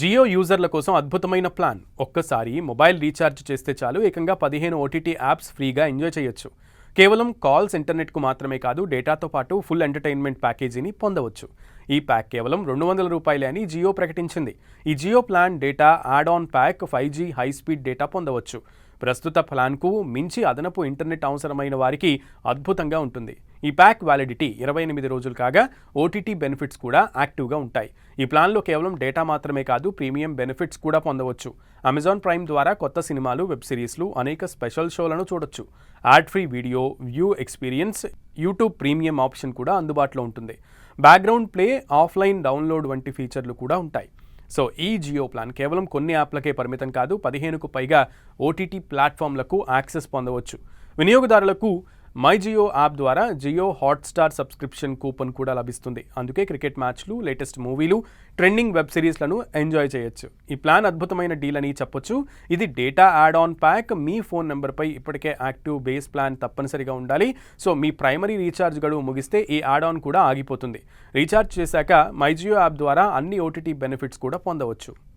జియో యూజర్ల కోసం అద్భుతమైన ప్లాన్. ఒక్కసారి మొబైల్ రీఛార్జ్ చేస్తే చాలు ఏకంగా 15 ఓటీటీ యాప్స్ ఫ్రీగా ఎంజాయ్ చేయొచ్చు. కేవలం కాల్స్, ఇంటర్నెట్కు మాత్రమే కాదు, డేటాతో పాటు ఫుల్ ఎంటర్టైన్మెంట్ ప్యాకేజీని పొందవచ్చు. ఈ ప్యాక్ కేవలం ₹200 అని జియో ప్రకటించింది. ఈ Jio plan data add on pack 5G high speed data పొందవచ్చు. ప్రస్తుత ప్లాన్కు మించి అదనపు ఇంటర్నెట్ అవసరమైన వారికి అద్భుతంగా ఉంటుంది. ఈ ప్యాక్ వ్యాలిడిటీ 28 రోజులు కాగా ఓటీటీ బెనిఫిట్స్ కూడా యాక్టివ్గా ఉంటాయి. ఈ ప్లాన్లో కేవలం డేటా మాత్రమే కాదు, ప్రీమియం బెనిఫిట్స్ కూడా పొందవచ్చు. అమెజాన్ ప్రైమ్ ద్వారా కొత్త సినిమాలు, వెబ్ సిరీస్లు, అనేక స్పెషల్ షోలను చూడొచ్చు. Ad free video view experience, YouTube premium option కూడా అందుబాటులో ఉంటుంది. బ్యాక్గ్రౌండ్ ప్లే, ఆఫ్లైన్ డౌన్లోడ్ వంటి ఫీచర్లు కూడా ఉంటాయి. సో ఈ జియో ప్లాన్ కేవలం కొన్ని యాప్లకే పరిమితం కాదు, 15కు పైగా ఓటీటీ ప్లాట్ఫామ్లకు యాక్సెస్ పొందవచ్చు. వినియోగదారులకు మై జియో యాప్ ద్వారా జియో హాట్స్టార్ సబ్స్క్రిప్షన్ కూపన్ కూడా లభిస్తుంది. అందుకే క్రికెట్ మ్యాచ్లు, లేటెస్ట్ మూవీలు, ట్రెండింగ్ వెబ్ సిరీస్లను ఎంజాయ్ చేయొచ్చు. ఈ ప్లాన్ అద్భుతమైన డీల్ అని చెప్పొచ్చు. ఇది డేటా యాడ్ ఆన్ ప్యాక్. మీ ఫోన్ నెంబర్పై ఇప్పటికే యాక్టివ్ బేస్ ప్లాన్ తప్పనిసరిగా ఉండాలి. సో మీ ప్రైమరీ రీఛార్జ్ గడువు ముగిస్తే ఈ యాడ్ ఆన్ కూడా ఆగిపోతుంది. రీఛార్జ్ చేశాక మై జియో యాప్ ద్వారా అన్ని ఓటీటీ బెనిఫిట్స్ కూడా పొందవచ్చు.